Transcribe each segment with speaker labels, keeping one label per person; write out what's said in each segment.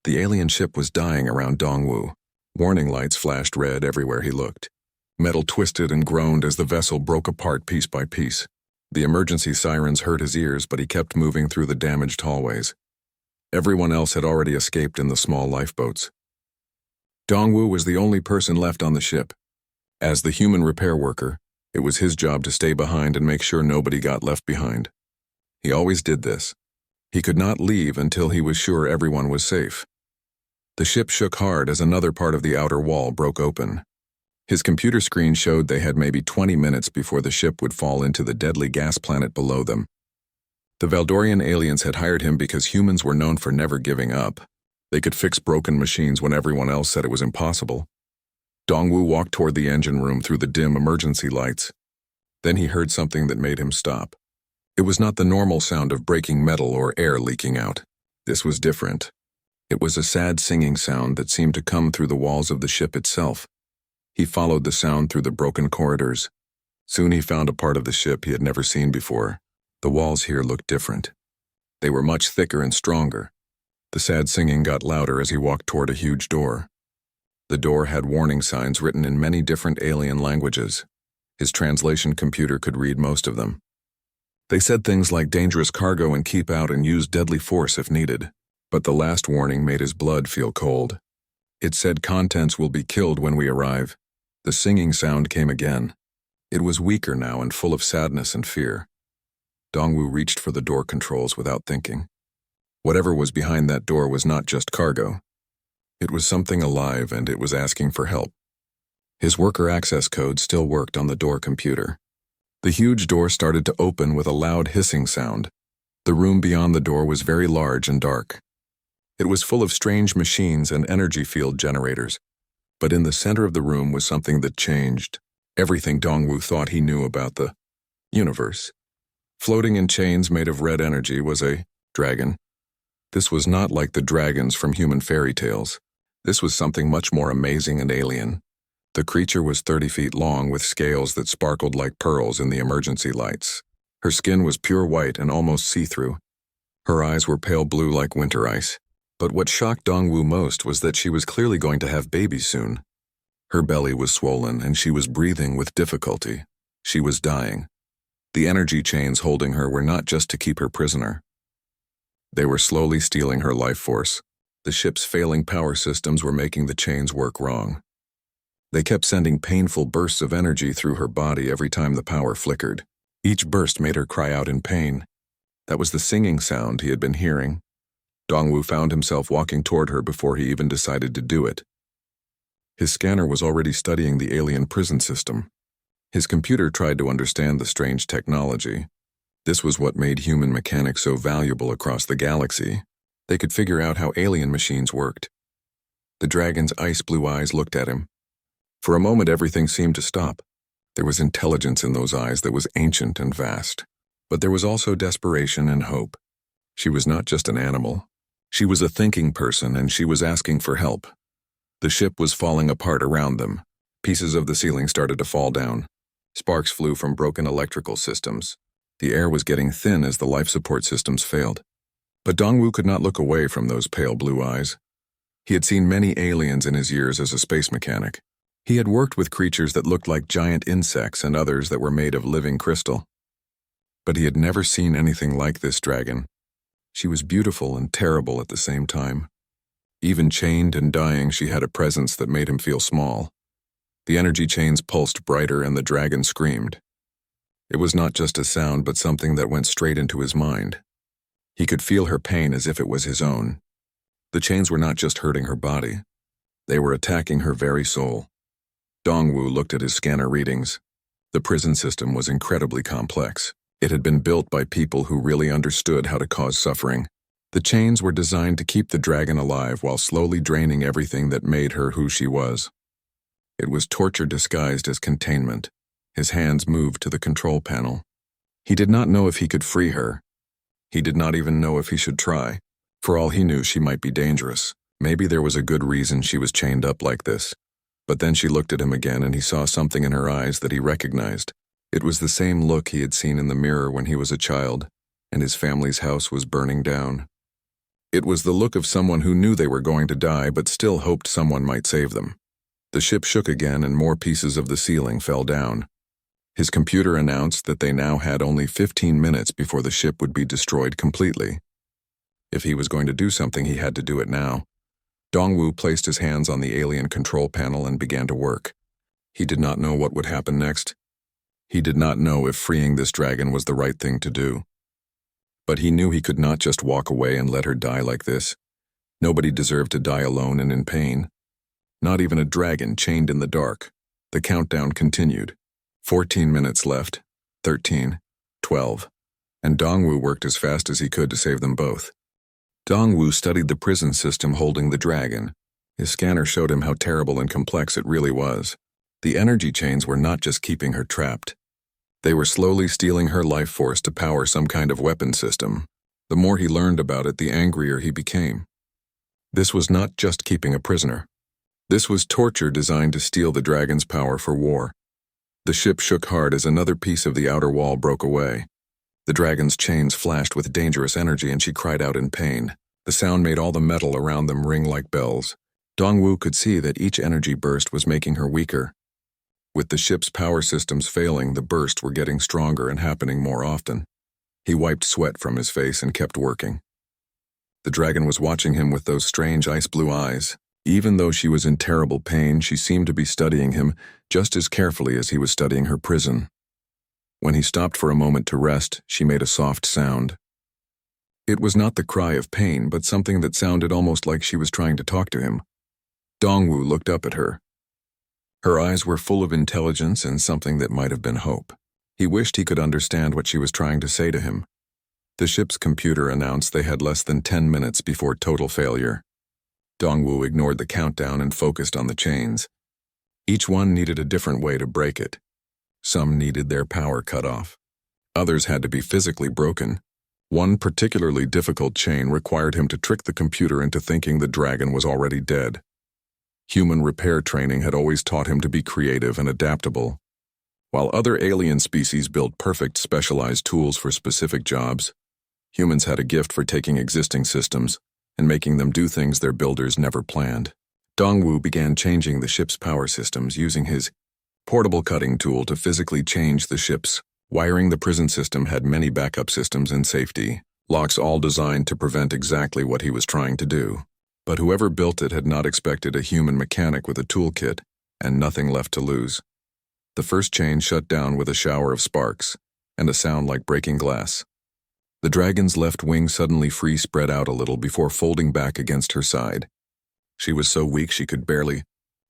Speaker 1: The alien ship was dying around Dongwu. Warning lights flashed red everywhere he looked. Metal twisted and groaned as the vessel broke apart piece by piece. The emergency sirens hurt his ears, but he kept moving through the damaged hallways. Everyone else had already escaped in the small lifeboats. Dongwu was the only person left on the ship. As the human repair worker, it was his job to stay behind and make sure nobody got left behind. He always did this. He could not leave until he was sure everyone was safe. The ship shook hard as another part of the outer wall broke open. His computer screen showed they had maybe 20 minutes before the ship would fall into the deadly gas planet below them. The Valdorian aliens had hired him because humans were known for never giving up. They could fix broken machines when everyone else said it was impossible. Dongwu walked toward the engine room through the dim emergency lights. Then he heard something that made him stop. It was not the normal sound of breaking metal or air leaking out. This was different. It was a sad singing sound that seemed to come through the walls of the ship itself. He followed the sound through the broken corridors. Soon he found a part of the ship he had never seen before. The walls here looked different. They were much thicker and stronger. The sad singing got louder as he walked toward a huge door. The door had warning signs written in many different alien languages. His translation computer could read most of them. They said things like dangerous cargo and keep out and use deadly force if needed. But the last warning made his blood feel cold. It said contents will be killed when we arrive. The singing sound came again. It was weaker now and full of sadness and fear. Dongwu reached for the door controls without thinking. Whatever was behind that door was not just cargo. It was something alive, and it was asking for help. His worker access code still worked on the door computer. The huge door started to open with a loud hissing sound. The room beyond the door was very large and dark. It was full of strange machines and energy field generators. But in the center of the room was something that changed everything Dongwu thought he knew about the universe. Floating in chains made of red energy was a dragon. This was not like the dragons from human fairy tales. This was something much more amazing and alien. The creature was 30 feet long with scales that sparkled like pearls in the emergency lights. Her skin was pure white and almost see-through. Her eyes were pale blue like winter ice. But what shocked Dongwu most was that she was clearly going to have babies soon. Her belly was swollen and she was breathing with difficulty. She was dying. The energy chains holding her were not just to keep her prisoner. They were slowly stealing her life force. The ship's failing power systems were making the chains work wrong. They kept sending painful bursts of energy through her body every time the power flickered. Each burst made her cry out in pain. That was the singing sound he had been hearing. Dongwu found himself walking toward her before he even decided to do it. His scanner was already studying the alien prison system. His computer tried to understand the strange technology. This was what made human mechanics so valuable across the galaxy. They could figure out how alien machines worked. The dragon's ice-blue eyes looked at him. For a moment, everything seemed to stop. There was intelligence in those eyes that was ancient and vast. But there was also desperation and hope. She was not just an animal. She was a thinking person, and she was asking for help. The ship was falling apart around them. Pieces of the ceiling started to fall down. Sparks flew from broken electrical systems. The air was getting thin as the life support systems failed. But Dongwu could not look away from those pale blue eyes. He had seen many aliens in his years as a space mechanic. He had worked with creatures that looked like giant insects and others that were made of living crystal. But he had never seen anything like this dragon. She was beautiful and terrible at the same time. Even chained and dying, she had a presence that made him feel small. The energy chains pulsed brighter and the dragon screamed. It was not just a sound, but something that went straight into his mind. He could feel her pain as if it was his own. The chains were not just hurting her body. They were attacking her very soul. Dongwu looked at his scanner readings. The prison system was incredibly complex. It had been built by people who really understood how to cause suffering. The chains were designed to keep the dragon alive while slowly draining everything that made her who she was. It was torture disguised as containment. His hands moved to the control panel. He did not know if he could free her. He did not even know if he should try. For all he knew, she might be dangerous. Maybe there was a good reason she was chained up like this. But then she looked at him again and he saw something in her eyes that he recognized. It was the same look he had seen in the mirror when he was a child, and his family's house was burning down. It was the look of someone who knew they were going to die but still hoped someone might save them. The ship shook again and more pieces of the ceiling fell down. His computer announced that they now had only 15 minutes before the ship would be destroyed completely. If he was going to do something, he had to do it now. Dongwu placed his hands on the alien control panel and began to work. He did not know what would happen next. He did not know if freeing this dragon was the right thing to do. But he knew he could not just walk away and let her die like this. Nobody deserved to die alone and in pain. Not even a dragon chained in the dark. The countdown continued. 14 minutes left. 13. 12. And Dongwu worked as fast as he could to save them both. Dongwu studied the prison system holding the dragon. His scanner showed him how terrible and complex it really was. The energy chains were not just keeping her trapped. They were slowly stealing her life force to power some kind of weapon system. The more he learned about it, the angrier he became. This was not just keeping a prisoner. This was torture designed to steal the dragon's power for war. The ship shook hard as another piece of the outer wall broke away. The dragon's chains flashed with dangerous energy and she cried out in pain. The sound made all the metal around them ring like bells. Dongwu could see that each energy burst was making her weaker. With the ship's power systems failing, the bursts were getting stronger and happening more often. He wiped sweat from his face and kept working. The dragon was watching him with those strange ice-blue eyes. Even though she was in terrible pain, she seemed to be studying him just as carefully as he was studying her prison. When he stopped for a moment to rest, she made a soft sound. It was not the cry of pain, but something that sounded almost like she was trying to talk to him. Dongwu looked up at her. Her eyes were full of intelligence and something that might have been hope. He wished he could understand what she was trying to say to him. The ship's computer announced they had less than 10 minutes before total failure. Dongwu ignored the countdown and focused on the chains. Each one needed a different way to break it. Some needed their power cut off. Others had to be physically broken. One particularly difficult chain required him to trick the computer into thinking the dragon was already dead. Human repair training had always taught him to be creative and adaptable. While other alien species built perfect specialized tools for specific jobs, humans had a gift for taking existing systems and making them do things their builders never planned. Dongwu began changing the ship's power systems using his portable cutting tool to physically change the ship's wiring. The prison system had many backup systems and safety locks, all designed to prevent exactly what he was trying to do. But whoever built it had not expected a human mechanic with a toolkit and nothing left to lose. The first chain shut down with a shower of sparks and a sound like breaking glass. The dragon's left wing suddenly spread out a little before folding back against her side. She was so weak she could barely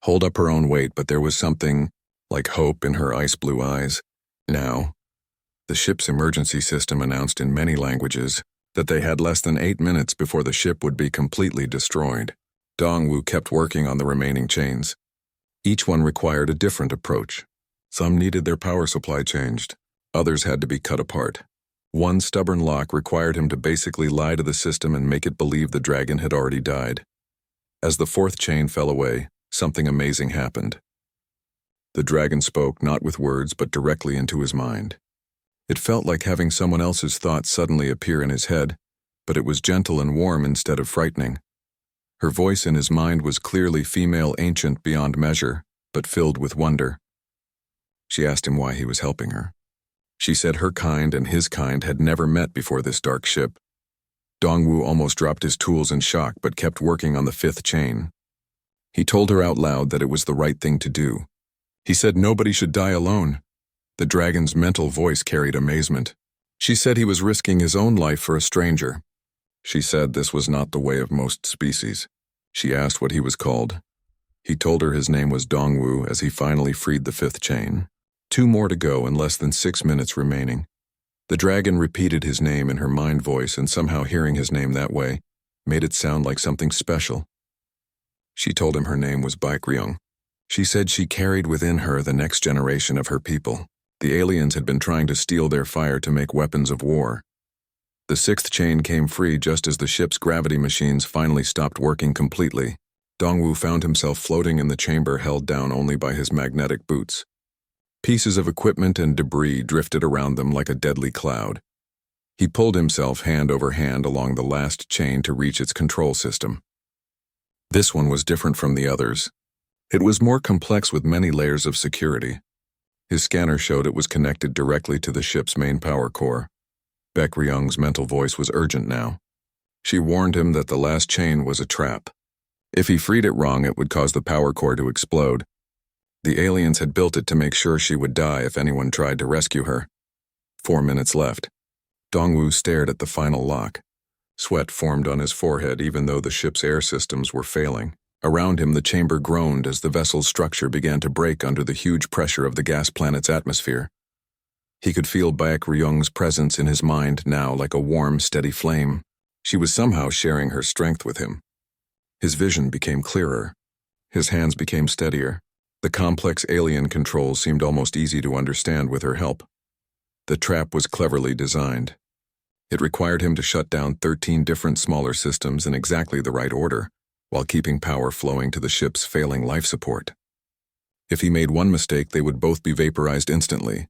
Speaker 1: hold up her own weight, but there was something like hope in her ice-blue eyes. Now, the ship's emergency system announced in many languages that they had less than 8 minutes before the ship would be completely destroyed. Dongwu kept working on the remaining chains. Each one required a different approach. Some needed their power supply changed. Others had to be cut apart. One stubborn lock required him to basically lie to the system and make it believe the dragon had already died. As the fourth chain fell away, something amazing happened. The dragon spoke not with words but directly into his mind. It felt like having someone else's thoughts suddenly appear in his head, but it was gentle and warm instead of frightening. Her voice in his mind was clearly female, ancient beyond measure, but filled with wonder. She asked him why he was helping her. She said her kind and his kind had never met before this dark ship. Dongwu almost dropped his tools in shock but kept working on the fifth chain. He told her out loud that it was the right thing to do. He said nobody should die alone. The dragon's mental voice carried amazement. She said he was risking his own life for a stranger. She said this was not the way of most species. She asked what he was called. He told her his name was Dongwu as he finally freed the fifth chain. 2 more to go and less than 6 minutes remaining. The dragon repeated his name in her mind voice, and somehow hearing his name that way made it sound like something special. She told him her name was Baekryung. She said she carried within her the next generation of her people. The aliens had been trying to steal their fire to make weapons of war. The 6th chain came free just as the ship's gravity machines finally stopped working completely. Dongwu found himself floating in the chamber held down only by his magnetic boots. Pieces of equipment and debris drifted around them like a deadly cloud. He pulled himself hand over hand along the last chain to reach its control system. This one was different from the others. It was more complex with many layers of security. His scanner showed it was connected directly to the ship's main power core. Beck Ryung's mental voice was urgent now. She warned him that the last chain was a trap. If he freed it wrong, it would cause the power core to explode. The aliens had built it to make sure she would die if anyone tried to rescue her. 4 minutes left. Dongwu stared at the final lock. Sweat formed on his forehead even though the ship's air systems were failing. Around him, the chamber groaned as the vessel's structure began to break under the huge pressure of the gas planet's atmosphere. He could feel Baek Ryung's presence in his mind now like a warm, steady flame. She was somehow sharing her strength with him. His vision became clearer. His hands became steadier. The complex alien controls seemed almost easy to understand with her help. The trap was cleverly designed. It required him to shut down 13 different smaller systems in exactly the right order, while keeping power flowing to the ship's failing life support. If he made one mistake, they would both be vaporized instantly.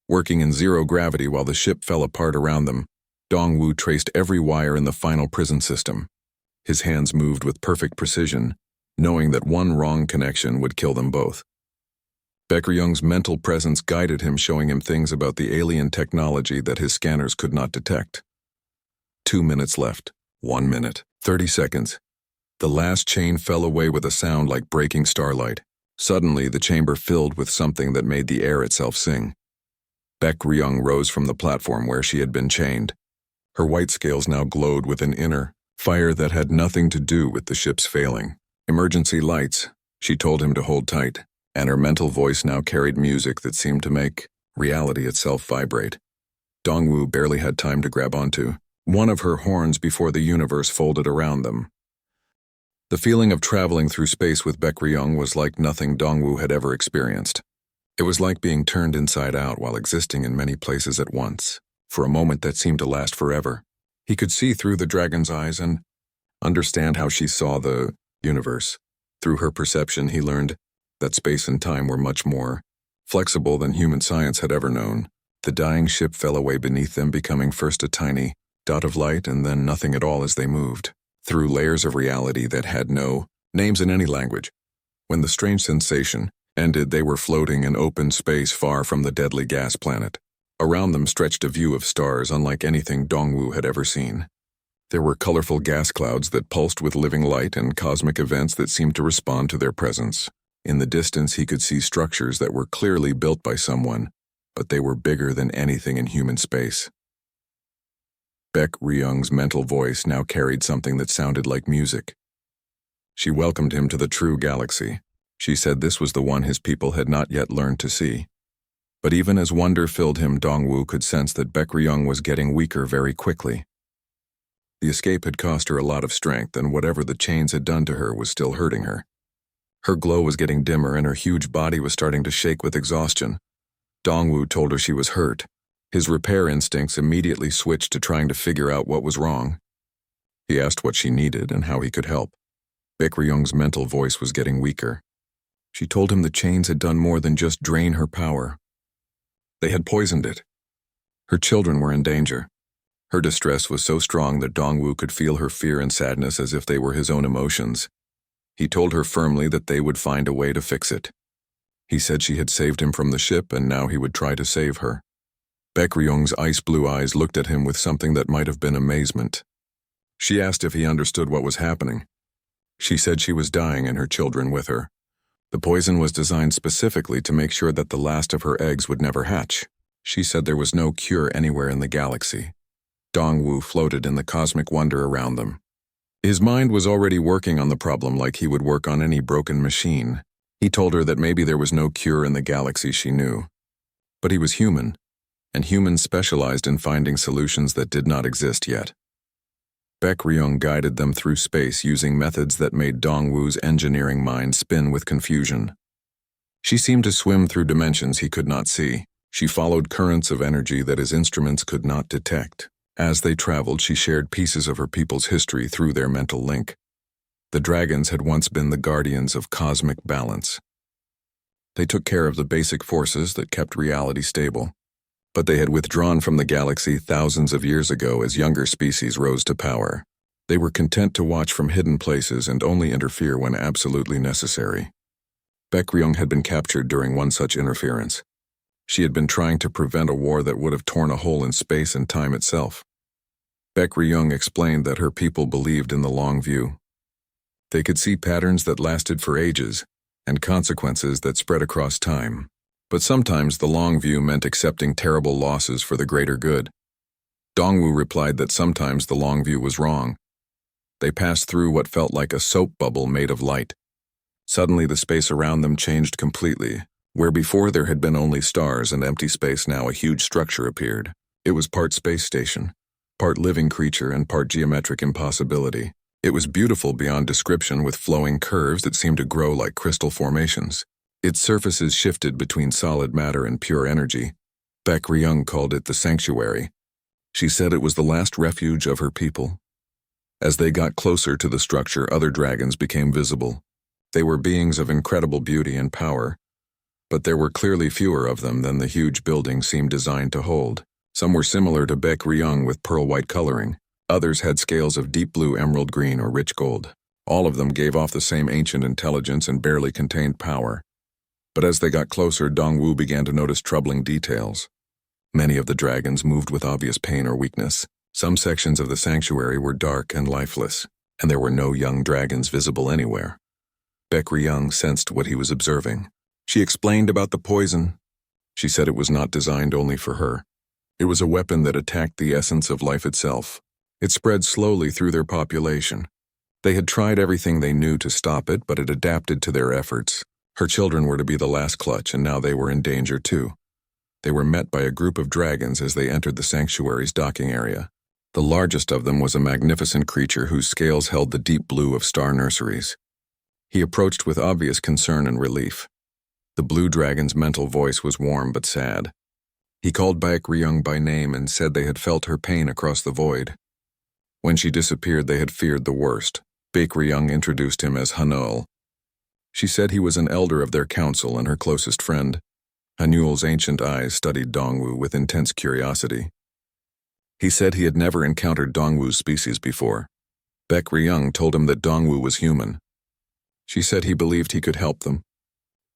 Speaker 1: Working in zero gravity while the ship fell apart around them, Dongwu traced every wire in the final prison system. His hands moved with perfect precision, knowing that one wrong connection would kill them both. Baek Ryung's mental presence guided him, showing him things about the alien technology that his scanners could not detect. 2 minutes left. 1 minute. 30 seconds. The last chain fell away with a sound like breaking starlight. Suddenly, the chamber filled with something that made the air itself sing. Baek Ryung rose from the platform where she had been chained. Her white scales now glowed with an inner fire that had nothing to do with the ship's failing. Emergency lights, she told him to hold tight, and her mental voice now carried music that seemed to make reality itself vibrate. Dongwu barely had time to grab onto one of her horns before the universe folded around them. The feeling of traveling through space with Baek Ryung was like nothing Dongwu had ever experienced. It was like being turned inside out while existing in many places at once, for a moment that seemed to last forever. He could see through the dragon's eyes and understand how she saw the universe. Through her perception, he learned that space and time were much more flexible than human science had ever known. The dying ship fell away beneath them, becoming first a tiny dot of light and then nothing at all as they moved, through layers of reality that had no names in any language. When the strange sensation ended, they were floating in open space far from the deadly gas planet. Around them stretched a view of stars unlike anything Dongwu had ever seen. There were colorful gas clouds that pulsed with living light and cosmic events that seemed to respond to their presence. In the distance, he could see structures that were clearly built by someone, but they were bigger than anything in human space. Baek Ryung's mental voice now carried something that sounded like music. She welcomed him to the true galaxy. She said this was the one his people had not yet learned to see. But even as wonder filled him, Dongwu could sense that Baek Ryung was getting weaker very quickly. The escape had cost her a lot of strength, and whatever the chains had done to her was still hurting her. Her glow was getting dimmer, and her huge body was starting to shake with exhaustion. Dongwu told her she was hurt. His repair instincts immediately switched to trying to figure out what was wrong. He asked what she needed and how he could help. Baek Ryung's mental voice was getting weaker. She told him the chains had done more than just drain her power. They had poisoned it. Her children were in danger. Her distress was so strong that Dongwu could feel her fear and sadness as if they were his own emotions. He told her firmly that they would find a way to fix it. He said she had saved him from the ship, and now he would try to save her. Baek Ryung's ice-blue eyes looked at him with something that might have been amazement. She asked if he understood what was happening. She said she was dying and her children with her. The poison was designed specifically to make sure that the last of her eggs would never hatch. She said there was no cure anywhere in the galaxy. Dongwu floated in the cosmic wonder around them. His mind was already working on the problem like he would work on any broken machine. He told her that maybe there was no cure in the galaxy she knew. But he was human, and humans specialized in finding solutions that did not exist yet. Baek Ryung guided them through space using methods that made Dongwu's engineering mind spin with confusion. She seemed to swim through dimensions he could not see. She followed currents of energy that his instruments could not detect. As they traveled, she shared pieces of her people's history through their mental link. The dragons had once been the guardians of cosmic balance. They took care of the basic forces that kept reality stable. but they had withdrawn from the galaxy thousands of years ago as younger species rose to power. They were content to watch from hidden places and only interfere when absolutely necessary. Baek-ryung had been captured during one such interference. She had been trying to prevent a war that would have torn a hole in space and time itself. Baek-ryung explained that her people believed in the long view. They could see patterns that lasted for ages, and consequences that spread across time. But sometimes the long view meant accepting terrible losses for the greater good. Dongwoo replied that sometimes the long view was wrong. They passed through what felt like a soap bubble made of light. Suddenly the space around them changed completely. Where before there had been only stars and empty space, now a huge structure appeared. It was part space station, part living creature and part geometric impossibility. It was beautiful beyond description, with flowing curves that seemed to grow like crystal formations. Its surfaces shifted between solid matter and pure energy. Baek-ryung called it the sanctuary. She said it was the last refuge of her people. As they got closer to the structure, other dragons became visible. They were beings of incredible beauty and power, but there were clearly fewer of them than the huge building seemed designed to hold. Some were similar to Baek-ryung with pearl-white coloring. Others had scales of deep blue, emerald green, or rich gold. All of them gave off the same ancient intelligence and barely contained power. But as they got closer, Dongwoo began to notice troubling details. Many of the dragons moved with obvious pain or weakness. Some sections of the sanctuary were dark and lifeless, and there were no young dragons visible anywhere. Baek-ryung sensed what he was observing. She explained about the poison. She said it was not designed only for her. It was a weapon that attacked the essence of life itself. It spread slowly through their population. They had tried everything they knew to stop it, but it adapted to their efforts. Her children were to be the last clutch, and now they were in danger too. They were met by a group of dragons as they entered the sanctuary's docking area. The largest of them was a magnificent creature whose scales held the deep blue of star nurseries. He approached with obvious concern and relief. The blue dragon's mental voice was warm but sad. He called Baek-ryung by name and said they had felt her pain across the void. When she disappeared, they had feared the worst. Baek-ryung introduced him as Hanul. She said he was an elder of their council and her closest friend. Hanul's ancient eyes studied Dongwoo with intense curiosity. He said he had never encountered Dongwoo's species before. Baek-ryung told him that Dongwoo was human. She said he believed he could help them.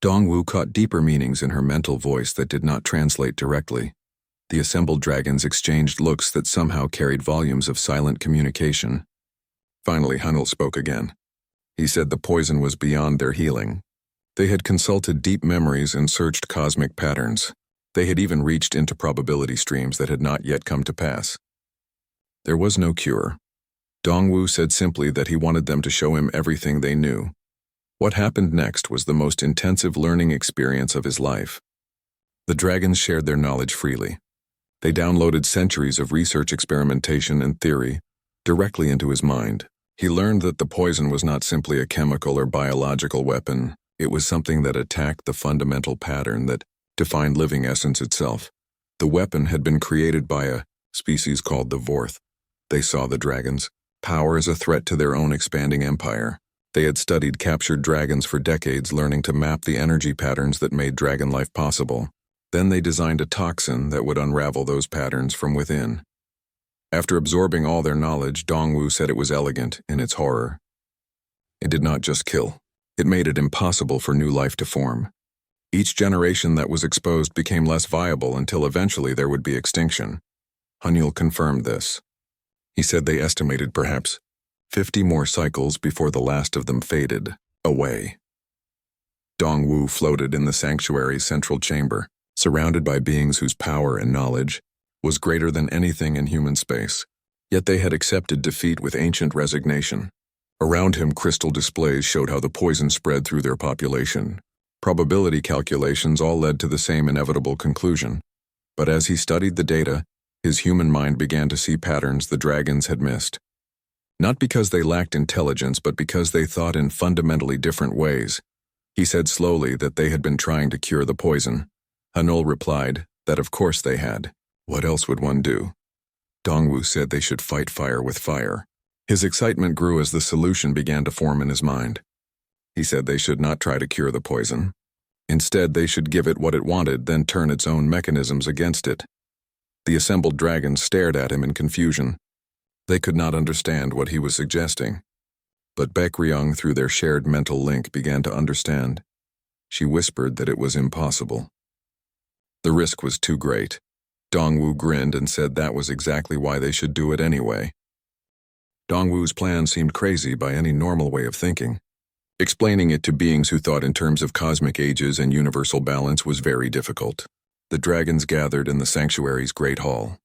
Speaker 1: Dongwoo caught deeper meanings in her mental voice that did not translate directly. The assembled dragons exchanged looks that somehow carried volumes of silent communication. Finally, Hanul spoke again. He said the poison was beyond their healing. They had consulted deep memories and searched cosmic patterns. They had even reached into probability streams that had not yet come to pass. There was no cure. Dongwoo said simply that he wanted them to show him everything they knew. What happened next was the most intensive learning experience of his life. The dragons shared their knowledge freely. They downloaded centuries of research, experimentation, and theory directly into his mind. He learned that the poison was not simply a chemical or biological weapon. It was something that attacked the fundamental pattern that defined living essence itself. The weapon had been created by a species called the Vorth. They saw the dragons' power as a threat to their own expanding empire. They had studied captured dragons for decades, learning to map the energy patterns that made dragon life possible. Then they designed a toxin that would unravel those patterns from within. After absorbing all their knowledge, Dongwoo said it was elegant in its horror. It did not just kill. It made it impossible for new life to form. Each generation that was exposed became less viable until eventually there would be extinction. Hanul confirmed this. He said they estimated perhaps 50 more cycles before the last of them faded away. Dongwoo floated in the sanctuary's central chamber, surrounded by beings whose power and knowledge was greater than anything in human space. Yet they had accepted defeat with ancient resignation. Around him, crystal displays showed how the poison spread through their population. Probability calculations all led to the same inevitable conclusion. But as he studied the data, his human mind began to see patterns the dragons had missed. Not because they lacked intelligence, but because they thought in fundamentally different ways. He said slowly that they had been trying to cure the poison. Hanul replied that of course they had. What else would one do? Dongwoo said they should fight fire with fire. His excitement grew as the solution began to form in his mind. He said they should not try to cure the poison. Instead, they should give it what it wanted, then turn its own mechanisms against it. The assembled dragons stared at him in confusion. They could not understand what he was suggesting. But Baekryung, through their shared mental link, began to understand. She whispered that it was impossible. The risk was too great. Dongwu grinned and said that was exactly why they should do it anyway. Dongwu's plan seemed crazy by any normal way of thinking. Explaining it to beings who thought in terms of cosmic ages and universal balance was very difficult. The dragons gathered in the sanctuary's great hall.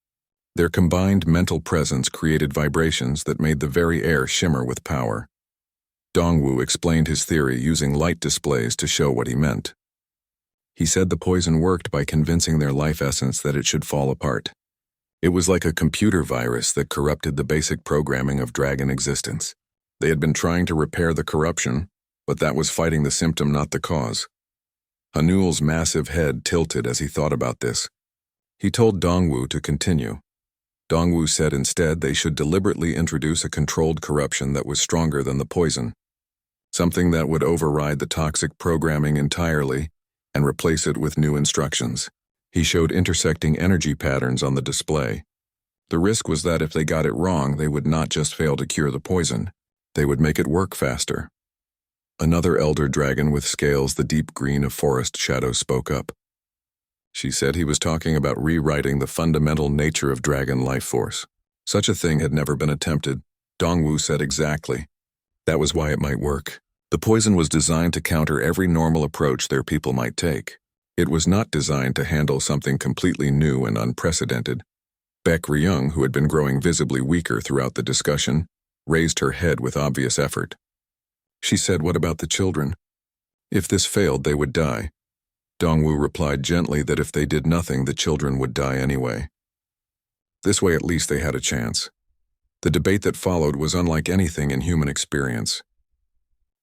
Speaker 1: Their combined mental presence created vibrations that made the very air shimmer with power. Dongwu explained his theory using light displays to show what he meant. He said the poison worked by convincing their life essence that it should fall apart. It was like a computer virus that corrupted the basic programming of dragon existence. They had been trying to repair the corruption, but that was fighting the symptom, not the cause. Hanul's massive head tilted as he thought about this. He told Dongwu to continue. Dongwu said instead they should deliberately introduce a controlled corruption that was stronger than the poison, something that would override the toxic programming entirely and replace it with new instructions. He showed intersecting energy patterns on the display. The risk was that if they got it wrong, they would not just fail to cure the poison, they would make it work faster. Another elder dragon with scales the deep green of forest shadow spoke up. She said he was talking about rewriting the fundamental nature of dragon life force. Such a thing had never been attempted. Dongwu said exactly. That was why it might work. The poison was designed to counter every normal approach their people might take. It was not designed to handle something completely new and unprecedented. Baekryung, who had been growing visibly weaker throughout the discussion, raised her head with obvious effort. She said, "What about the children? If this failed, they would die." Dongwu replied gently that if they did nothing, the children would die anyway. This way at least they had a chance. The debate that followed was unlike anything in human experience.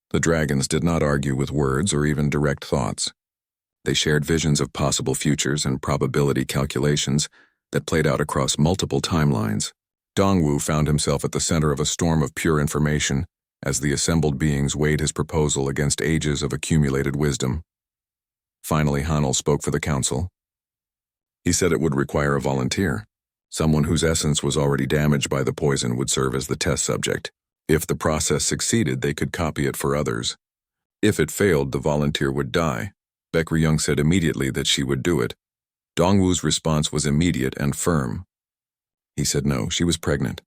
Speaker 1: The dragons did not argue with words or even direct thoughts. They shared visions of possible futures and probability calculations that played out across multiple timelines. Dongwu found himself at the center of a storm of pure information as the assembled beings weighed his proposal against ages of accumulated wisdom. Finally, Hanul spoke for the council. He said it would require a volunteer. Someone whose essence was already damaged by the poison would serve as the test subject. If the process succeeded, they could copy it for others. If it failed, the volunteer would die. Baekryung said immediately that she would do it. Dongwu's response was immediate and firm. He said no, she was pregnant.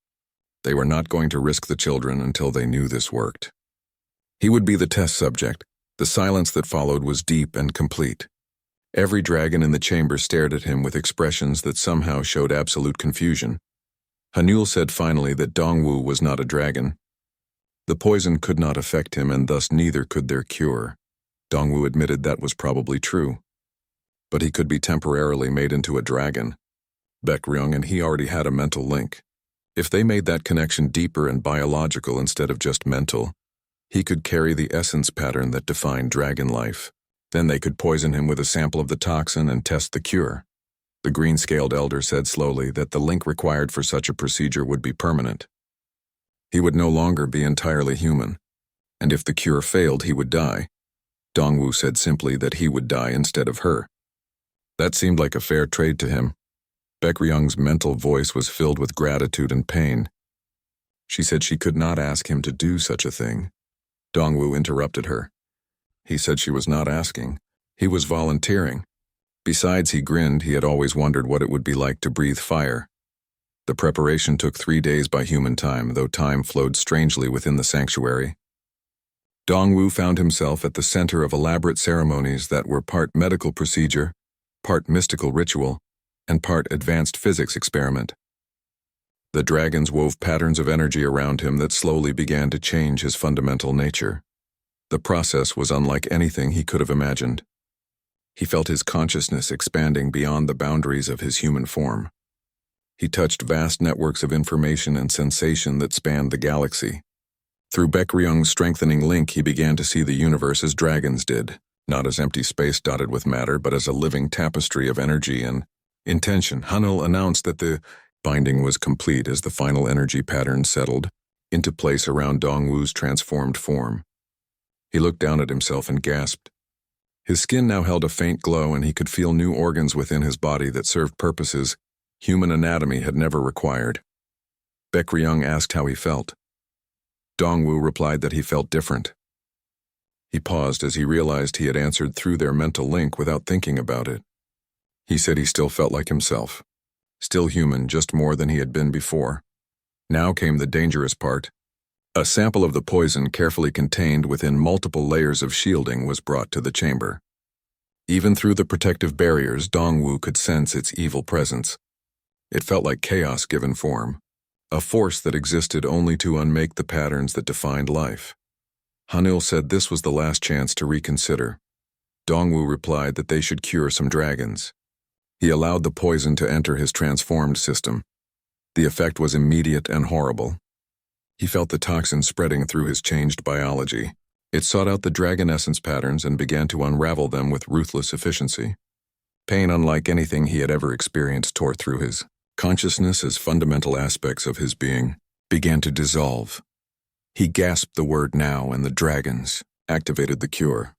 Speaker 1: They were not going to risk the children until they knew this worked. He would be the test subject. The silence that followed was deep and complete. Every dragon in the chamber stared at him with expressions that somehow showed absolute confusion. Hanul said finally that Dongwu was not a dragon. The poison could not affect him, and thus neither could their cure. Dongwu admitted that was probably true. But he could be temporarily made into a dragon. Baekryung and he already had a mental link. If they made that connection deeper and biological instead of just mental, he could carry the essence pattern that defined dragon life. Then they could poison him with a sample of the toxin and test the cure. The green-scaled elder said slowly that the link required for such a procedure would be permanent. He would no longer be entirely human, and if the cure failed, he would die. Dongwu said simply that he would die instead of her. That seemed like a fair trade to him. Baekryung's mental voice was filled with gratitude and pain. She said she could not ask him to do such a thing. Dongwu interrupted her. He said she was not asking. He was volunteering. Besides, he grinned. He had always wondered what it would be like to breathe fire. The preparation took 3 days by human time, though time flowed strangely within the sanctuary. Dongwu found himself at the center of elaborate ceremonies that were part medical procedure, part mystical ritual, and part advanced physics experiment. The dragons wove patterns of energy around him that slowly began to change his fundamental nature. The process was unlike anything he could have imagined. He felt his consciousness expanding beyond the boundaries of his human form. He touched vast networks of information and sensation that spanned the galaxy. Through Baekryung's strengthening link, he began to see the universe as dragons did, not as empty space dotted with matter, but as a living tapestry of energy and intention. Hanul announced that the binding was complete as the final energy pattern settled into place around Dongwu's transformed form. He looked down at himself and gasped. His skin now held a faint glow, and he could feel new organs within his body that served purposes human anatomy had never required. Baekryung asked how he felt. Dongwoo replied that he felt different. He paused as he realized he had answered through their mental link without thinking about it. He said he still felt like himself. Still human, just more than he had been before. Now came the dangerous part. A sample of the poison carefully contained within multiple layers of shielding was brought to the chamber. Even through the protective barriers, Dongwoo could sense its evil presence. It felt like chaos given form, a force that existed only to unmake the patterns that defined life. Hanul said this was the last chance to reconsider. Dongwoo replied that they should cure some dragons. He allowed the poison to enter his transformed system. The effect was immediate and horrible. He felt the toxin spreading through his changed biology. It sought out the dragon essence patterns and began to unravel them with ruthless efficiency. Pain unlike anything he had ever experienced tore through his consciousness as fundamental aspects of his being began to dissolve. He gasped the word now, and the dragons activated the cure.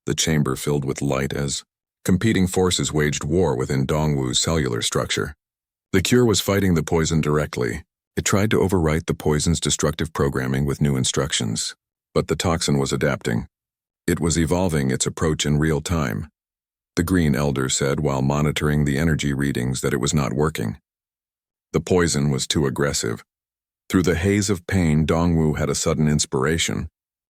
Speaker 1: The chamber filled with light as competing forces waged war within Dongwoo's cellular structure. The cure was fighting the poison directly. It tried to overwrite the poison's destructive programming with new instructions. But the toxin was adapting. It was evolving its approach in real time. The Green Elder said while monitoring the energy readings that it was not working. The poison was too aggressive. Through the haze of pain, Dongwoo had a sudden inspiration.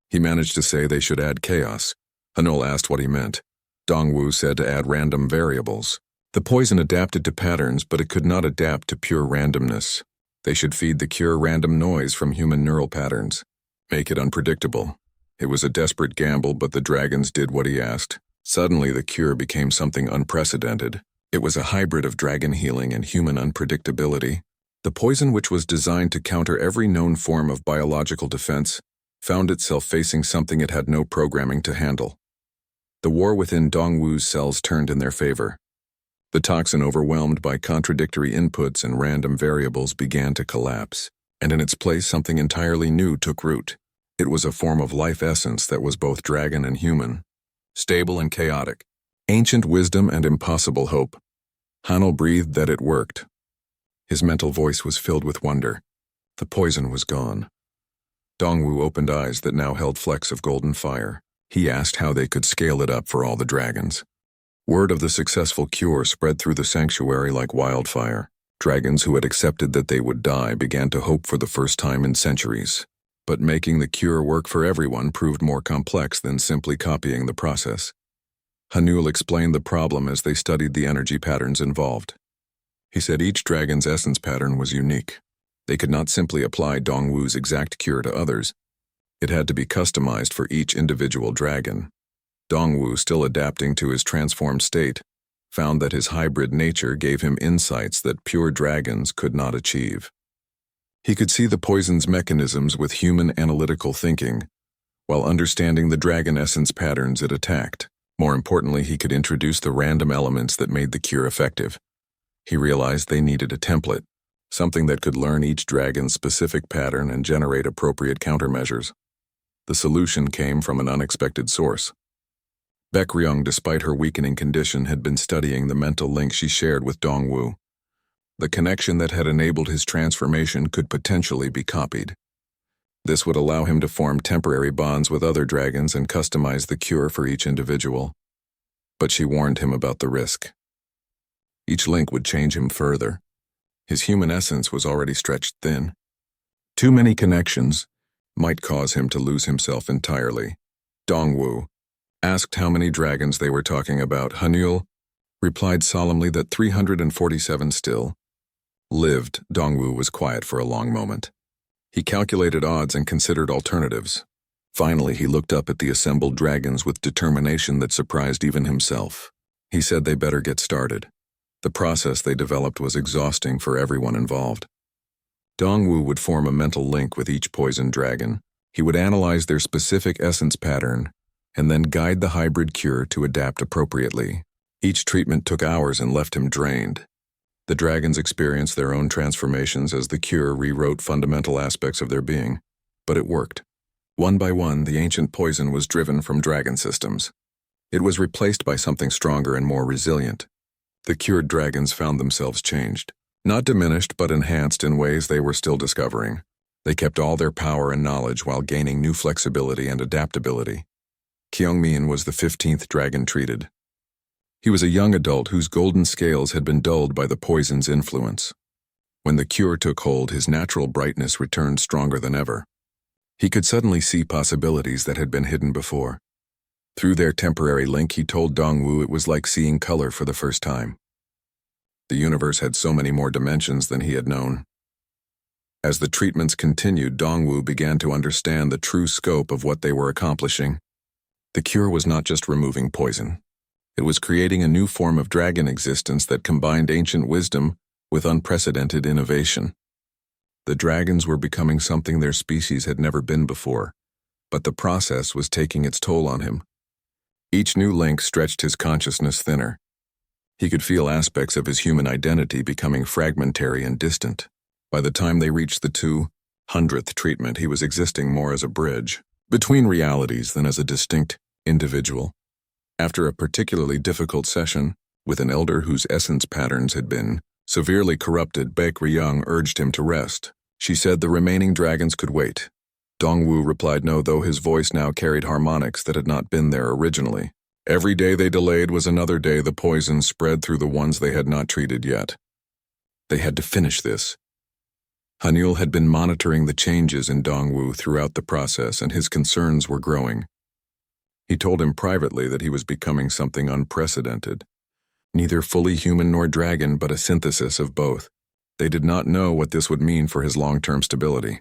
Speaker 1: He managed to say they should add chaos. Hanul asked what he meant. Dongwoo said to add random variables. The poison adapted to patterns, but it could not adapt to pure randomness. They should feed the cure random noise from human neural patterns. Make it unpredictable. It was a desperate gamble, but the dragons did what he asked. Suddenly, the cure became something unprecedented. It was a hybrid of dragon healing and human unpredictability. The poison, which was designed to counter every known form of biological defense, found itself facing something it had no programming to handle. The war within Dongwoo's cells turned in their favor. The toxin, overwhelmed by contradictory inputs and random variables, began to collapse, and in its place something entirely new took root. It was a form of life essence that was both dragon and human, stable and chaotic, ancient wisdom and impossible hope. Hanul breathed that it worked. His mental voice was filled with wonder. The poison was gone. Dongwoo opened eyes that now held flecks of golden fire. He asked how they could scale it up for all the dragons. Word of the successful cure spread through the sanctuary like wildfire. Dragons who had accepted that they would die began to hope for the first time in centuries. But making the cure work for everyone proved more complex than simply copying the process. Hanul explained the problem as they studied the energy patterns involved. He said each dragon's essence pattern was unique. They could not simply apply Dongwoo's exact cure to others. It had to be customized for each individual dragon. Dongwoo, still adapting to his transformed state, found that his hybrid nature gave him insights that pure dragons could not achieve. He could see the poison's mechanisms with human analytical thinking, while understanding the dragon essence patterns it attacked. More importantly, he could introduce the random elements that made the cure effective. He realized they needed a template, something that could learn each dragon's specific pattern and generate appropriate countermeasures. The solution came from an unexpected source. Baekryung, despite her weakening condition, had been studying the mental link she shared with Dongwoo. The connection that had enabled his transformation could potentially be copied. This would allow him to form temporary bonds with other dragons and customize the cure for each individual. But she warned him about the risk. Each link would change him further. His human essence was already stretched thin. Too many connections might cause him to lose himself entirely. Dongwoo asked how many dragons they were talking about. Hanul replied solemnly that 347 still lived. Dongwoo was quiet for a long moment. He calculated odds and considered alternatives. Finally, he looked up at the assembled dragons with determination that surprised even himself. He said they better get started. The process they developed was exhausting for everyone involved. Dongwoo would form a mental link with each poison dragon. He would analyze their specific essence pattern and then guide the hybrid cure to adapt appropriately. Each treatment took hours and left him drained. The dragons experienced their own transformations as the cure rewrote fundamental aspects of their being. But it worked. One by one, the ancient poison was driven from dragon systems. It was replaced by something stronger and more resilient. The cured dragons found themselves changed. Not diminished but enhanced in ways they were still discovering. They kept all their power and knowledge while gaining new flexibility and adaptability. Kyungmin was the 15th dragon treated. He was a young adult whose golden scales had been dulled by the poison's influence. When the cure took hold, his natural brightness returned stronger than ever. He could suddenly see possibilities that had been hidden before. Through their temporary link, he told Dongwu it was like seeing color for the first time. The universe had so many more dimensions than he had known. As the treatments continued, Dongwu began to understand the true scope of what they were accomplishing. The cure was not just removing poison. It was creating a new form of dragon existence that combined ancient wisdom with unprecedented innovation. The dragons were becoming something their species had never been before, but the process was taking its toll on him. Each new link stretched his consciousness thinner. He could feel aspects of his human identity becoming fragmentary and distant. By the time they reached the 200th treatment, he was existing more as a bridge between realities than as a distinct individual. After a particularly difficult session, with an elder whose essence patterns had been severely corrupted, Baek Ryung urged him to rest. She said the remaining dragons could wait. Dongwu replied no, though his voice now carried harmonics that had not been there originally. Every day they delayed was another day the poison spread through the ones they had not treated yet. They had to finish this. Hanyul had been monitoring the changes in Dongwu throughout the process, and his concerns were growing. He told him privately that he was becoming something unprecedented. Neither fully human nor dragon, but a synthesis of both. They did not know what this would mean for his long-term stability.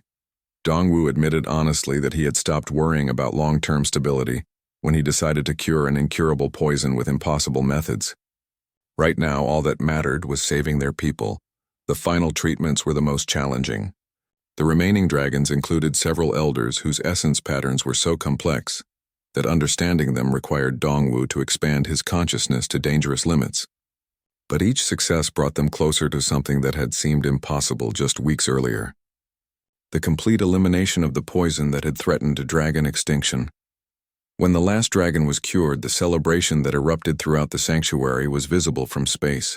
Speaker 1: Dongwu admitted honestly that he had stopped worrying about long-term stability when he decided to cure an incurable poison with impossible methods. Right now, all that mattered was saving their people. The final treatments were the most challenging. The remaining dragons included several elders whose essence patterns were so complex that understanding them required Dongwu to expand his consciousness to dangerous limits. But each success brought them closer to something that had seemed impossible just weeks earlier. The complete elimination of the poison that had threatened dragon extinction. When the last dragon was cured, the celebration that erupted throughout the sanctuary was visible from space.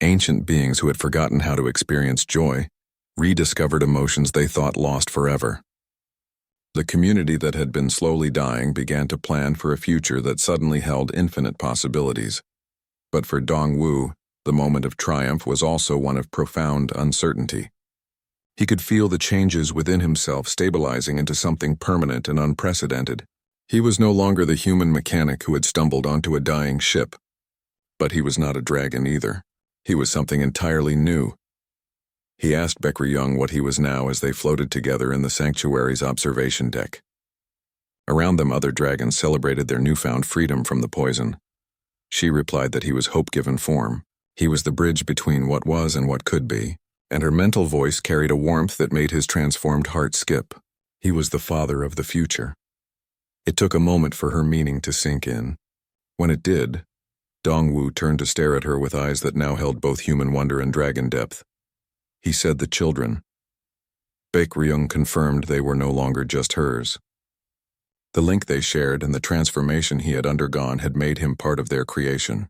Speaker 1: Ancient beings who had forgotten how to experience joy rediscovered emotions they thought lost forever. The community that had been slowly dying began to plan for a future that suddenly held infinite possibilities. But for Dongwu, the moment of triumph was also one of profound uncertainty. He could feel the changes within himself stabilizing into something permanent and unprecedented. He was no longer the human mechanic who had stumbled onto a dying ship. But he was not a dragon either. He was something entirely new. He asked Baek Ryung what he was now as they floated together in the sanctuary's observation deck. Around them, other dragons celebrated their newfound freedom from the poison. She replied that he was hope-given form. He was the bridge between what was and what could be, and her mental voice carried a warmth that made his transformed heart skip. He was the father of the future. It took a moment for her meaning to sink in. When it did, Dongwu turned to stare at her with eyes that now held both human wonder and dragon depth. He said the children. Baek Ryung confirmed they were no longer just hers. The link they shared and the transformation he had undergone had made him part of their creation.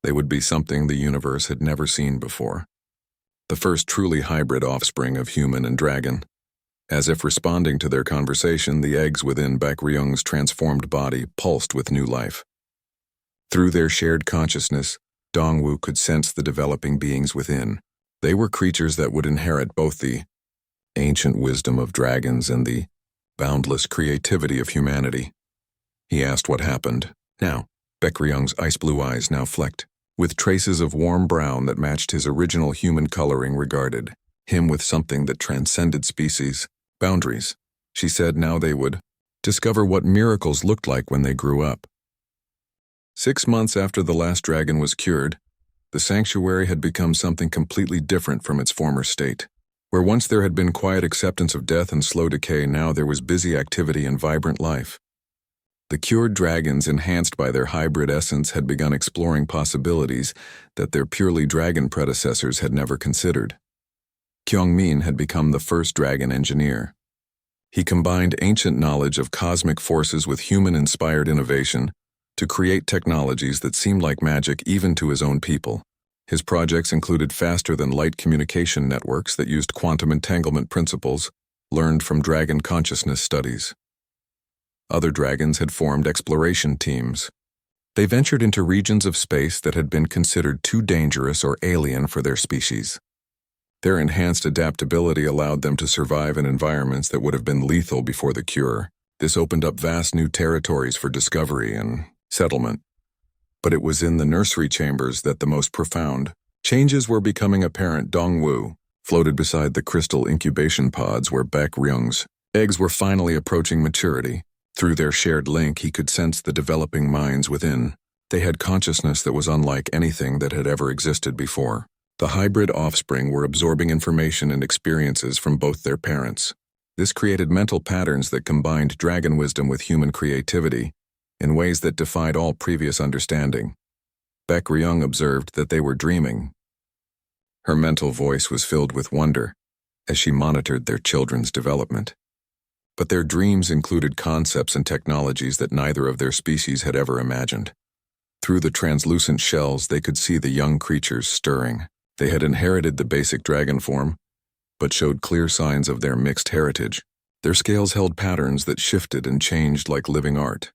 Speaker 1: They would be something the universe had never seen before. The first truly hybrid offspring of human and dragon. As if responding to their conversation, the eggs within Baek Ryung's transformed body pulsed with new life. Through their shared consciousness, Dongwu could sense the developing beings within. They were creatures that would inherit both the ancient wisdom of dragons and the boundless creativity of humanity. He asked what happened. Now, Baek Ryung's ice-blue eyes now flecked, with traces of warm brown that matched his original human coloring, regarded him with something that transcended species, boundaries. She said now they would discover what miracles looked like when they grew up. 6 months after the last dragon was cured, the sanctuary had become something completely different from its former state. Where once there had been quiet acceptance of death and slow decay, now there was busy activity and vibrant life. The cured dragons, enhanced by their hybrid essence, had begun exploring possibilities that their purely dragon predecessors had never considered. Kyungmin had become the first dragon engineer. He combined ancient knowledge of cosmic forces with human-inspired innovation to create technologies that seemed like magic even to his own people. His projects included faster-than-light communication networks that used quantum entanglement principles learned from dragon consciousness studies. Other dragons had formed exploration teams. They ventured into regions of space that had been considered too dangerous or alien for their species. Their enhanced adaptability allowed them to survive in environments that would have been lethal before the cure. This opened up vast new territories for discovery and settlement. But it was in the nursery chambers that the most profound changes were becoming apparent. Dongwu floated beside the crystal incubation pods where Baek Ryung's eggs were finally approaching maturity. Through their shared link, he could sense the developing minds within. They had consciousness that was unlike anything that had ever existed before. The hybrid offspring were absorbing information and experiences from both their parents. This created mental patterns that combined dragon wisdom with human creativity in ways that defied all previous understanding. Baek Ryung observed that they were dreaming. Her mental voice was filled with wonder as she monitored their children's development. But their dreams included concepts and technologies that neither of their species had ever imagined. Through the translucent shells, they could see the young creatures stirring. They had inherited the basic dragon form, but showed clear signs of their mixed heritage. Their scales held patterns that shifted and changed like living art.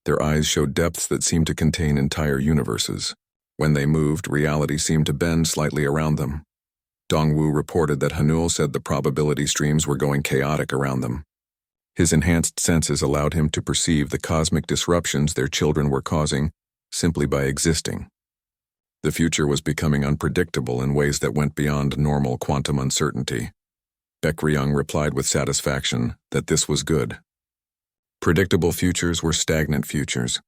Speaker 1: Their eyes showed depths that seemed to contain entire universes. When they moved, reality seemed to bend slightly around them. Dongwu reported that Hanul said the probability streams were going chaotic around them. His enhanced senses allowed him to perceive the cosmic disruptions their children were causing simply by existing. The future was becoming unpredictable in ways that went beyond normal quantum uncertainty. Baek Ryung replied with satisfaction that this was good. Predictable futures were stagnant futures.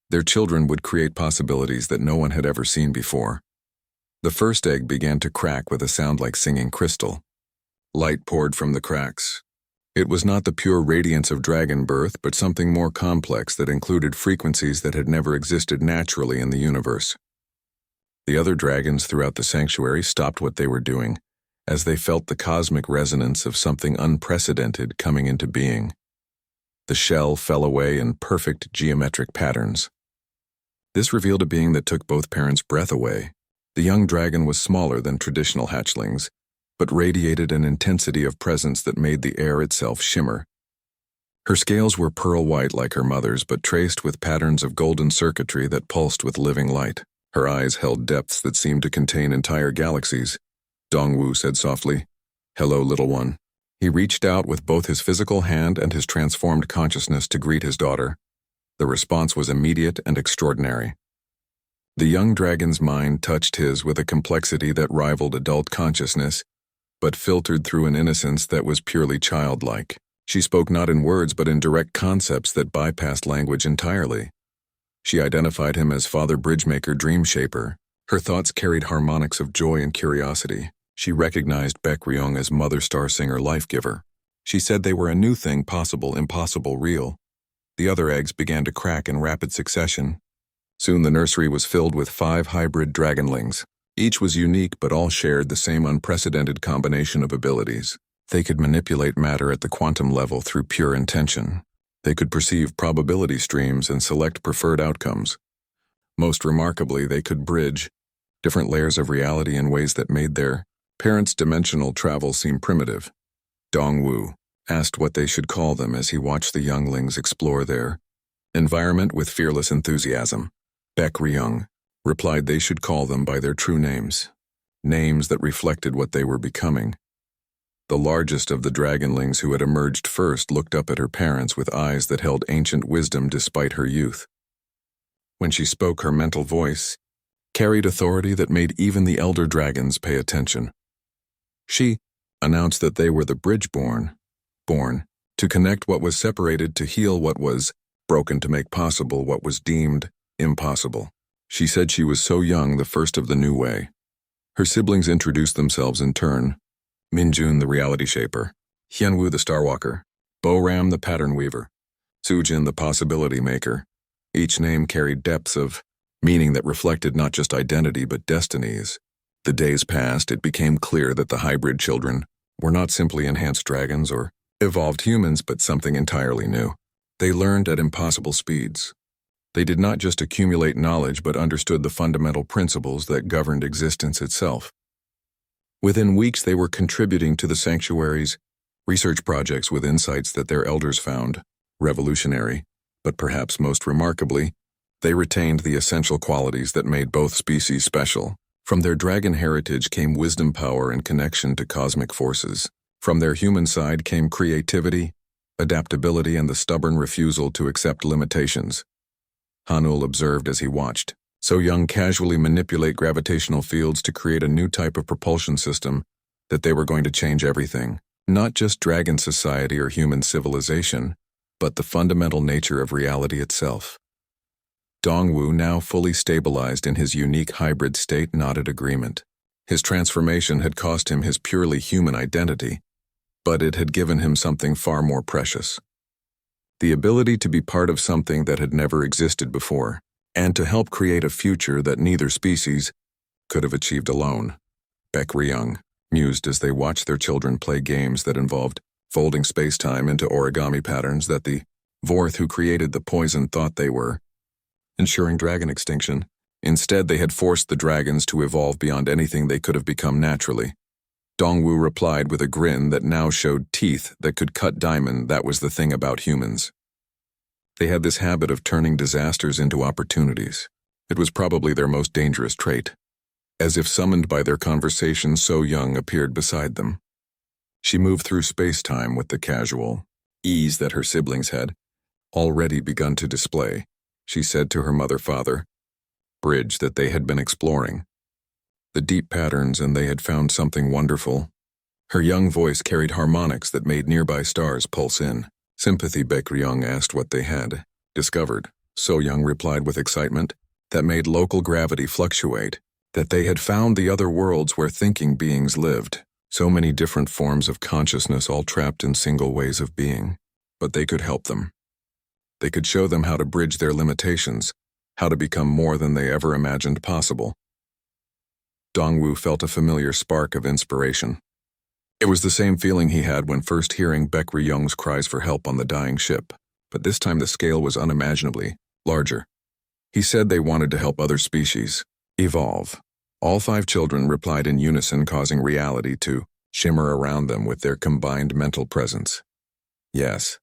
Speaker 1: Their children would create possibilities that no one had ever seen before. The first egg began to crack with a sound like singing crystal. Light poured from the cracks. It was not the pure radiance of dragon birth, but something more complex that included frequencies that had never existed naturally in the universe. The other dragons throughout the sanctuary stopped what they were doing, as they felt the cosmic resonance of something unprecedented coming into being. The shell fell away in perfect geometric patterns. This revealed a being that took both parents' breath away. The young dragon was smaller than traditional hatchlings, but radiated an intensity of presence that made the air itself shimmer. Her scales were pearl white like her mother's, but traced with patterns of golden circuitry that pulsed with living light. Her eyes held depths that seemed to contain entire galaxies. Dongwu said softly, "Hello, little one." He reached out with both his physical hand and his transformed consciousness to greet his daughter. The response was immediate and extraordinary. The young dragon's mind touched his with a complexity that rivaled adult consciousness, but filtered through an innocence that was purely childlike. She spoke not in words but in direct concepts that bypassed language entirely. She identified him as Father Bridgemaker Dreamshaper. Her thoughts carried harmonics of joy and curiosity. She recognized Baek Ryung as Mother Starsinger Lifegiver. She said they were a new thing, possible, impossible, real. The other eggs began to crack in rapid succession. Soon the nursery was filled with 5 hybrid dragonlings. Each was unique, but all shared the same unprecedented combination of abilities. They could manipulate matter at the quantum level through pure intention. They could perceive probability streams and select preferred outcomes. Most remarkably, they could bridge different layers of reality in ways that made their parents' dimensional travel seem primitive. Dongwu asked what they should call them as he watched the younglings explore their environment with fearless enthusiasm. Baek Ryung replied they should call them by their true names, names that reflected what they were becoming. The largest of the dragonlings who had emerged first looked up at her parents with eyes that held ancient wisdom despite her youth. When she spoke, her mental voice carried authority that made even the elder dragons pay attention. She announced that they were the bridge-born, born to connect what was separated, to heal what was broken, to make possible what was deemed impossible. She said she was so young, the first of the new way. Her siblings introduced themselves in turn: Minjun the Reality Shaper, Hyunwoo the Starwalker, Bo-Ram the Pattern Weaver, Sujin the Possibility Maker. Each name carried depths of meaning that reflected not just identity but destinies. The days passed, it became clear that the hybrid children were not simply enhanced dragons or evolved humans, but something entirely new. They learned at impossible speeds. They did not just accumulate knowledge but understood the fundamental principles that governed existence itself. Within weeks, they were contributing to the sanctuary's research projects with insights that their elders found revolutionary, but perhaps most remarkably, they retained the essential qualities that made both species special. From their dragon heritage came wisdom, power, and connection to cosmic forces. From their human side came creativity, adaptability, and the stubborn refusal to accept limitations. Hanul observed as he watched. So young casually manipulate gravitational fields to create a new type of propulsion system that they were going to change everything. Not just dragon society or human civilization, but the fundamental nature of reality itself. Dongwu, now fully stabilized in his unique hybrid state, nodded agreement. His transformation had cost him his purely human identity, but it had given him something far more precious. The ability to be part of something that had never existed before, and to help create a future that neither species could have achieved alone. Baek Ryung mused as they watched their children play games that involved folding space-time into origami patterns that the Vorth who created the poison thought they were ensuring dragon extinction. Instead, they had forced the dragons to evolve beyond anything they could have become naturally. Dongwu replied with a grin that now showed teeth that could cut diamond. That was the thing about humans. They had this habit of turning disasters into opportunities. It was probably their most dangerous trait. As if summoned by their conversation, So Young appeared beside them. She moved through space-time with the casual ease that her siblings had already begun to display. She said to her mother-father, bridge that they had been exploring. The deep patterns, and they had found something wonderful. Her young voice carried harmonics that made nearby stars pulse in. Sympathy, Baek Ryung asked what they had discovered. So Young replied with excitement, that made local gravity fluctuate, that they had found the other worlds where thinking beings lived. So many different forms of consciousness all trapped in single ways of being. But they could help them. They could show them how to bridge their limitations, how to become more than they ever imagined possible. Dongwu felt a familiar spark of inspiration. It was the same feeling he had when first hearing Baek Ryung's cries for help on the dying ship, but this time the scale was unimaginably larger. He said they wanted to help other species evolve. All 5 children replied in unison, causing reality to shimmer around them with their combined mental presence. Yes,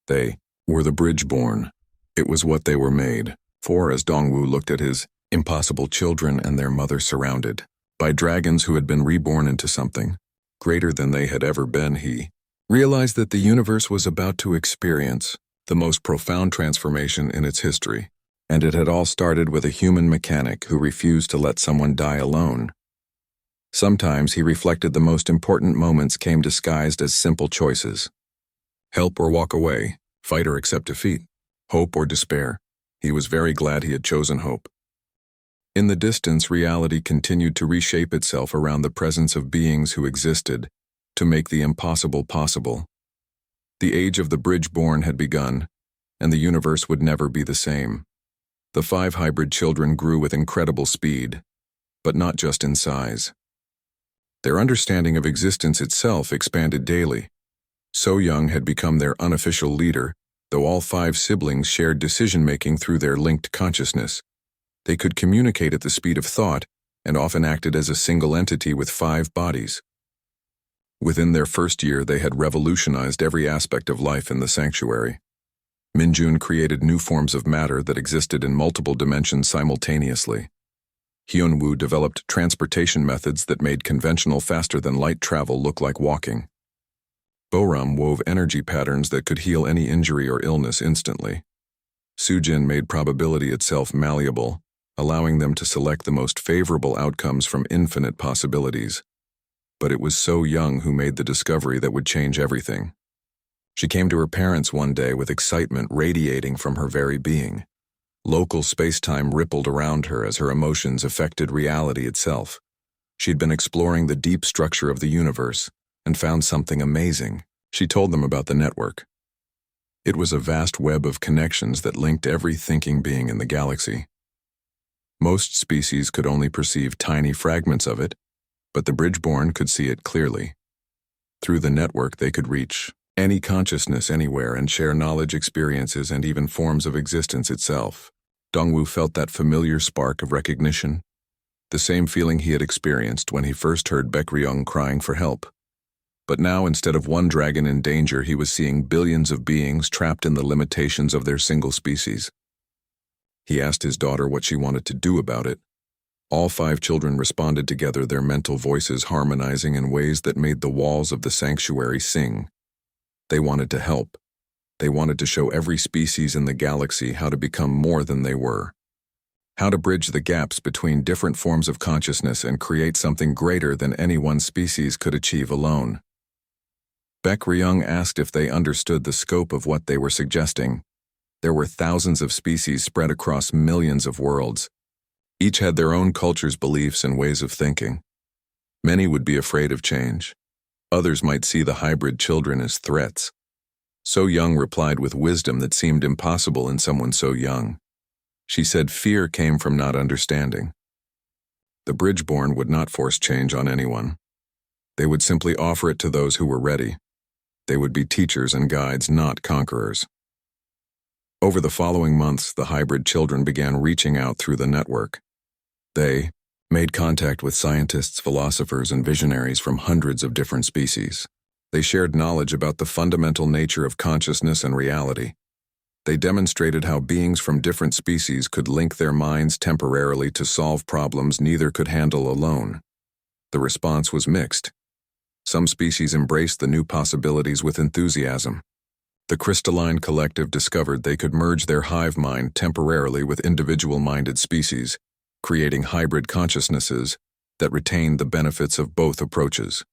Speaker 1: they were the bridge-born. It was what they were made for, as Dongwu looked at his impossible children and their mother surrounded by dragons who had been reborn into something greater than they had ever been. He realized that the universe was about to experience the most profound transformation in its history. And it had all started with a human mechanic who refused to let someone die alone. Sometimes, he reflected, the most important moments came disguised as simple choices. Help or walk away, fight or accept defeat, hope or despair. He was very glad he had chosen hope. In the distance, reality continued to reshape itself around the presence of beings who existed to make the impossible possible. The age of the bridge-born had begun, and the universe would never be the same. The 5 hybrid children grew with incredible speed, but not just in size. Their understanding of existence itself expanded daily. So Young had become their unofficial leader, though all 5 siblings shared decision-making through their linked consciousness. They could communicate at the speed of thought and often acted as a single entity with 5 bodies. Within their first year, they had revolutionized every aspect of life in the sanctuary. Minjun created new forms of matter that existed in multiple dimensions simultaneously. Hyunwoo developed transportation methods that made conventional faster-than-light travel look like walking. Boram wove energy patterns that could heal any injury or illness instantly. Sujin made probability itself malleable, allowing them to select the most favorable outcomes from infinite possibilities. But it was So Young who made the discovery that would change everything. She came to her parents one day with excitement radiating from her very being. Local space-time rippled around her as her emotions affected reality itself. She'd been exploring the deep structure of the universe and found something amazing. She told them about the network. It was a vast web of connections that linked every thinking being in the galaxy. Most species could only perceive tiny fragments of it, but the bridge-born could see it clearly. Through the network, they could reach any consciousness anywhere and share knowledge, experiences, and even forms of existence itself. Dongwu felt that familiar spark of recognition, the same feeling he had experienced when he first heard Baekryung crying for help. But now, instead of one dragon in danger, he was seeing billions of beings trapped in the limitations of their single species. He asked his daughter what she wanted to do about it. All 5 children responded together, their mental voices harmonizing in ways that made the walls of the sanctuary sing. They wanted to help. They wanted to show every species in the galaxy how to become more than they were. How to bridge the gaps between different forms of consciousness and create something greater than any one species could achieve alone. Baekryung asked if they understood the scope of what they were suggesting. There were thousands of species spread across millions of worlds. Each had their own cultures, beliefs, and ways of thinking. Many would be afraid of change. Others might see the hybrid children as threats. So Young replied with wisdom that seemed impossible in someone so young. She said fear came from not understanding. The Bridgeborn would not force change on anyone. They would simply offer it to those who were ready. They would be teachers and guides, not conquerors. Over the following months, the hybrid children began reaching out through the network. They made contact with scientists, philosophers, and visionaries from hundreds of different species. They shared knowledge about the fundamental nature of consciousness and reality. They demonstrated how beings from different species could link their minds temporarily to solve problems neither could handle alone. The response was mixed. Some species embraced the new possibilities with enthusiasm. The crystalline collective discovered they could merge their hive mind temporarily with individual-minded species, creating hybrid consciousnesses that retained the benefits of both approaches.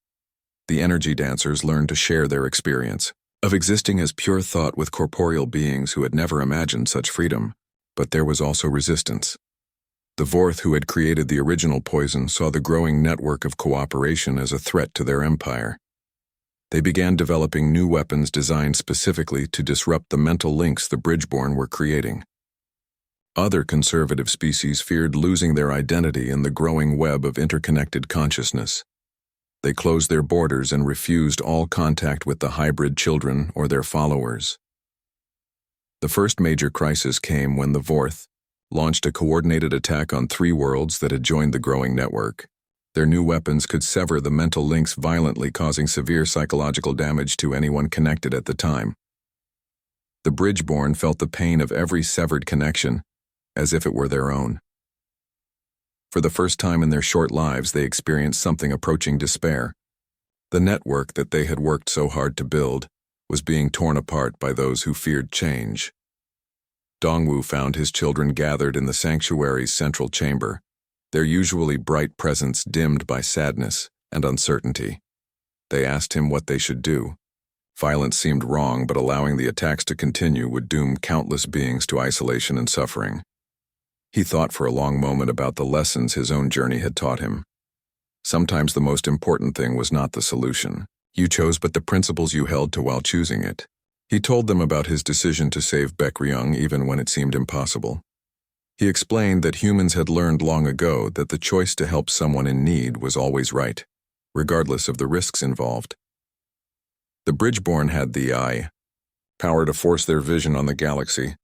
Speaker 1: The energy dancers learned to share their experience of existing as pure thought with corporeal beings who had never imagined such freedom, but there was also resistance. The Vorth, who had created the original poison, saw the growing network of cooperation as a threat to their empire. They began developing new weapons designed specifically to disrupt the mental links the Bridgeborn were creating. Other conservative species feared losing their identity in the growing web of interconnected consciousness. They closed their borders and refused all contact with the hybrid children or their followers. The first major crisis came when the Vorth launched a coordinated attack on 3 worlds that had joined the growing network. Their new weapons could sever the mental links violently, causing severe psychological damage to anyone connected at the time. The Bridgeborn felt the pain of every severed connection, as if it were their own. For the first time in their short lives, they experienced something approaching despair. The network that they had worked so hard to build was being torn apart by those who feared change. Dongwu found his children gathered in the sanctuary's central chamber, their usually bright presence dimmed by sadness and uncertainty. They asked him what they should do. Violence seemed wrong, but allowing the attacks to continue would doom countless beings to isolation and suffering. He thought for a long moment about the lessons his own journey had taught him. Sometimes the most important thing was not the solution you chose, but the principles you held to while choosing it. He told them about his decision to save Baekryung even when it seemed impossible. He explained that humans had learned long ago that the choice to help someone in need was always right, regardless of the risks involved. The Bridgeborn had the power to force their vision on the galaxy,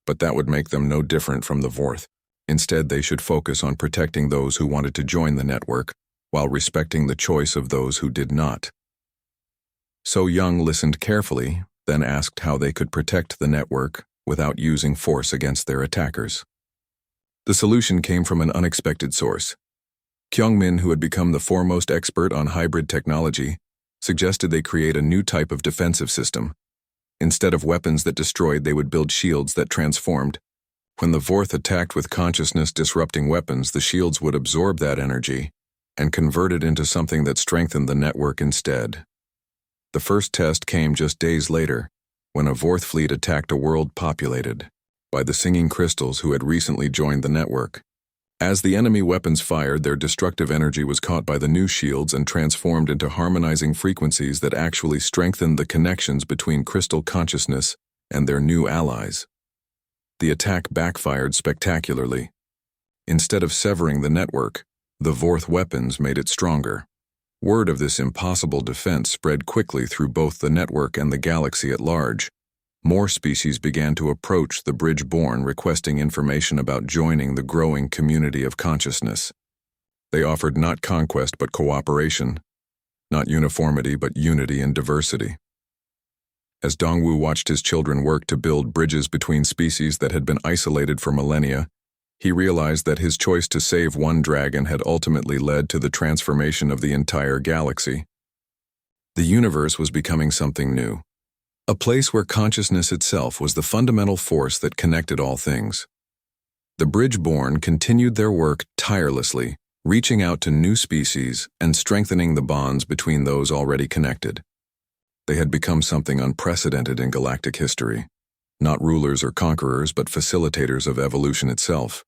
Speaker 1: but that would make them no different from the Vorth. Instead, they should focus on protecting those who wanted to join the network, while respecting the choice of those who did not. So Young listened carefully, then asked how they could protect the network without using force against their attackers. The solution came from an unexpected source. Kyungmin, who had become the foremost expert on hybrid technology, suggested they create a new type of defensive system. Instead of weapons that destroyed, they would build shields that transformed. When the Vorth attacked with consciousness-disrupting weapons, the shields would absorb that energy and convert it into something that strengthened the network instead. The first test came just days later, when a Vorth fleet attacked a world populated by the singing crystals who had recently joined the network. As the enemy weapons fired, their destructive energy was caught by the new shields and transformed into harmonizing frequencies that actually strengthened the connections between crystal consciousness and their new allies. The attack backfired spectacularly. Instead of severing the network, the Vorth weapons made it stronger. Word of this impossible defense spread quickly through both the network and the galaxy at large. More species began to approach the Bridge-born, requesting information about joining the growing community of consciousness. They offered not conquest but cooperation, not uniformity but unity and diversity. As Dongwu watched his children work to build bridges between species that had been isolated for millennia, he realized that his choice to save one dragon had ultimately led to the transformation of the entire galaxy. The universe was becoming something new, a place where consciousness itself was the fundamental force that connected all things. The Bridge-born continued their work tirelessly, reaching out to new species and strengthening the bonds between those already connected. They had become something unprecedented in galactic history, not rulers or conquerors but facilitators of evolution itself.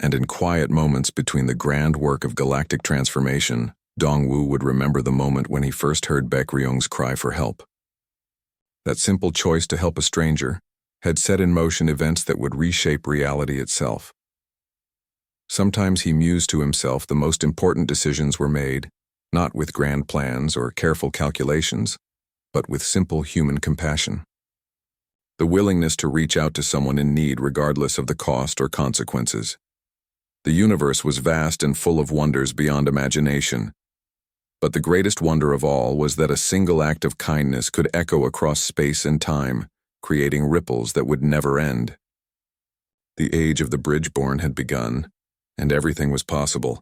Speaker 1: And in quiet moments between the grand work of galactic transformation, Dongwu would remember the moment when he first heard Baekryung's cry for help. That simple choice to help a stranger had set in motion events that would reshape reality itself. Sometimes he mused to himself the most important decisions were made, not with grand plans or careful calculations, but with simple human compassion. The willingness to reach out to someone in need regardless of the cost or consequences. The universe was vast and full of wonders beyond imagination, but the greatest wonder of all was that a single act of kindness could echo across space and time, creating ripples that would never end. The age of the Bridge-born had begun, and everything was possible.